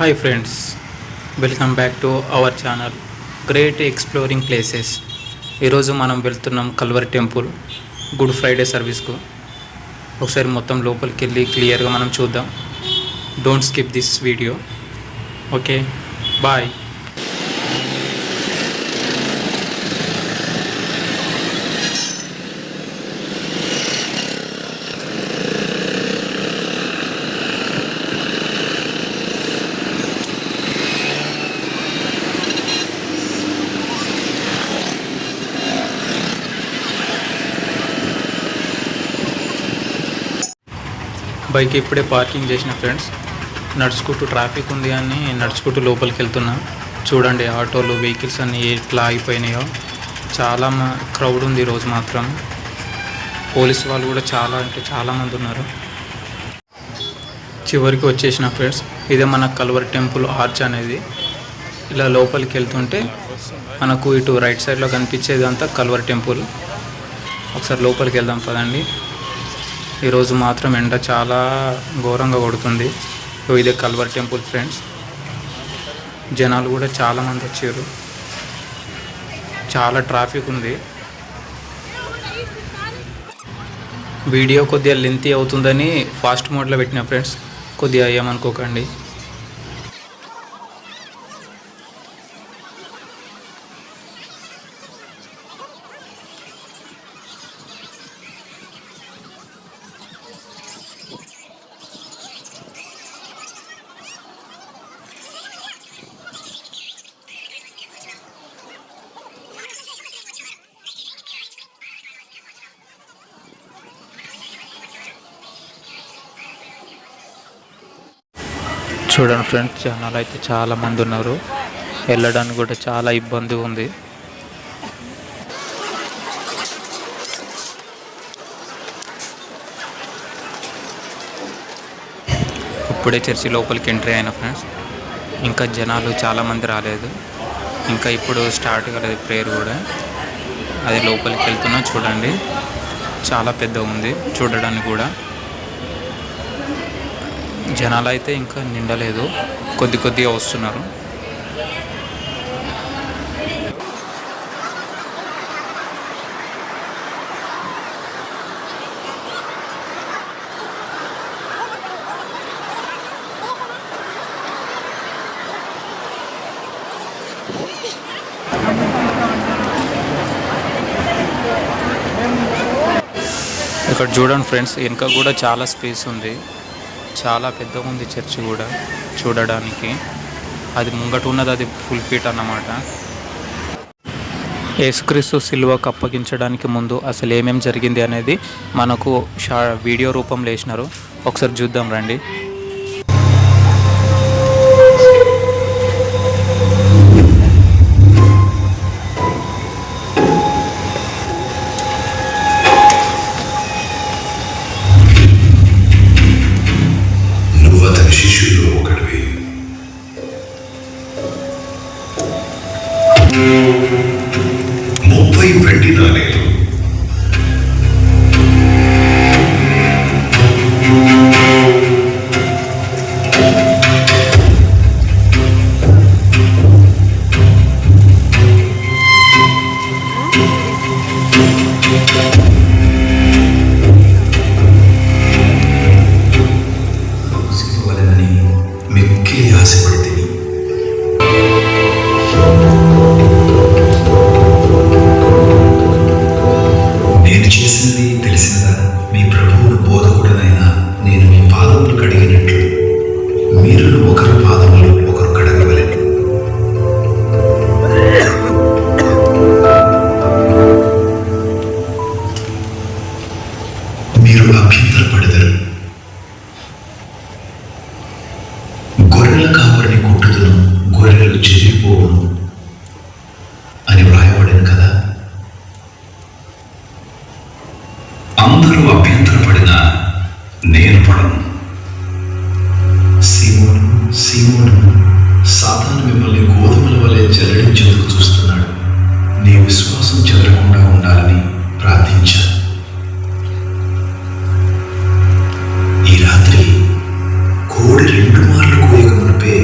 Hi friends, welcome back to our channel great exploring places. ఈరోజు మనం వెళ్తున్నాం Calvary temple Good Friday సర్వీస్కు. ఒకసారి మొత్తం లోపలికి వెళ్ళి క్లియర్గా మనం చూద్దాం. Don't skip this video. Okay, bye. Bike ఇప్పుడే పార్కింగ్ చేసిన ఫ్రెండ్స్. నడుచుకుంటూ ట్రాఫిక్ ఉంది అని నడుచుకుంటూ లోపలికి వెళ్తున్నా. చూడండి ఆటోలు వెహికల్స్ అన్నీ ఎట్లా ఆగిపోయినాయో. చాలా క్రౌడ్ ఉంది ఈరోజు మాత్రం. పోలీసు వాళ్ళు కూడా చాలామంది ఉన్నారు. చివరికి వచ్చేసిన ఫ్రెండ్స్. ఇదే మన కల్వరి టెంపుల్ ఆర్చ్ అనేది. ఇలా లోపలికి వెళ్తుంటే మనకు ఇటు రైట్ సైడ్లో కనిపించేది అంతా కల్వరి టెంపుల్. ఒకసారి లోపలికి వెళ్దాం పదండి. ఈరోజు మాత్రం ఎండ చాలా ఘోరంగా కొడుతుంది. ఇదే కల్వరి టెంపుల్ ఫ్రెండ్స్. జనాలు కూడా చాలామంది వచ్చారు. చాలా ట్రాఫిక్ ఉంది. వీడియో కొద్దిగా లెంతీ అవుతుందని ఫాస్ట్ మోడ్లో పెట్టిన ఫ్రెండ్స్. కొద్దిగా ఏమనుకోకండి. చూడండి ఫ్రెండ్స్, జనాలు అయితే చాలామంది ఉన్నారు. వెళ్ళడానికి కూడా చాలా ఇబ్బంది ఉంది. ఇప్పుడే చర్చి లోపలికి ఎంట్రీ అయిన ఫ్రెండ్స్. ఇంకా జనాలు చాలామంది రాలేదు. ఇంకా ఇప్పుడు స్టార్ట్ కాలేదు ప్రేయర్ కూడా. అది లోపలికి వెళ్తున్నా. చూడండి చాలా పెద్ద ఉంది చూడడానికి కూడా. జనాలు అయితే ఇంకా నిండలేదు, కొద్దిగా వస్తున్నారు. ఇక్కడ చూడండి ఫ్రెండ్స్, వెనుక కూడా చాలా స్పేస్ ఉంది. చాలా పెద్దగా ఉంది చర్చి కూడా చూడడానికి. అది ముంగట ఉన్నది, అది ఫుల్ ఫీట్ అన్నమాట. యేసుక్రీస్తు సిలువకు అప్పగించడానికి ముందు అసలు ఏమేమి జరిగింది అనేది మనకు వీడియో రూపంలో వేసినారు. ఒకసారి చూద్దాం రండి. శిష్యుల్లో ఒకటివి. 30 వెండి నాణేలు, మీరు అభ్యంతరపడదరు. గొర్రెల కాపరిని కొట్టుదును, గొర్రెలు చెదిరిపోవును అని వ్రాయబడింది కదా. అందరూ అభ్యంతరపడినా నేను పడను. సీమోను, సాతాను మిమ్మల్ని గోధుమల వలె చెల్లడించేందుకు చూస్తున్నాడు. నీ విశ్వాసం చెదరకుండా ఉండాలని ప్రార్థించాను. ఈ రాత్రి కోడి 2 మార్లు కూయక మునిపే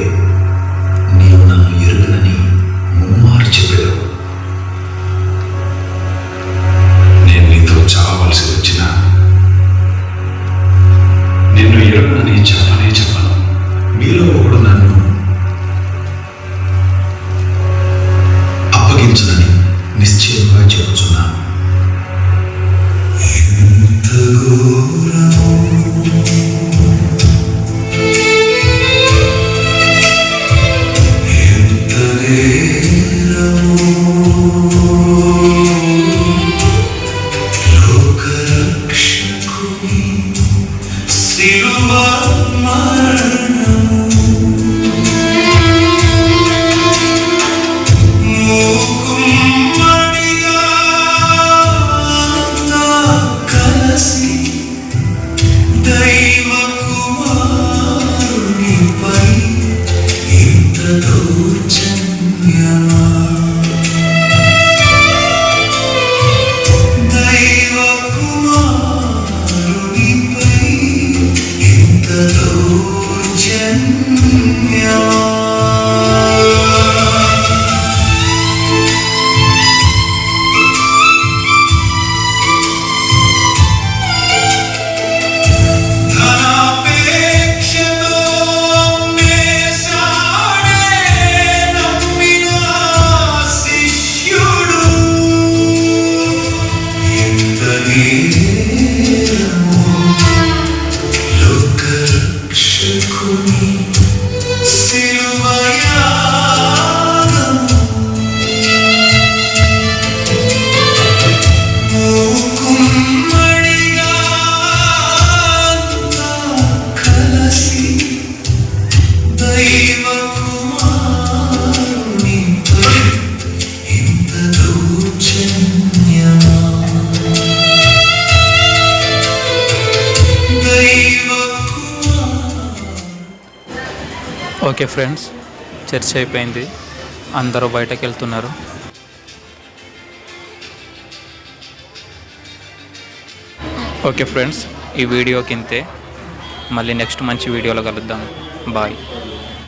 ఓకే ఫ్రెండ్స్, చర్చ అయిపోయింది, అందరూ బయటకు వెళ్తున్నారు. ఓకే ఫ్రెండ్స్, ఈ వీడియోకి ఇంతే. మళ్ళీ నెక్స్ట్ మంచి వీడియోలో కలుద్దాం. బాయ్.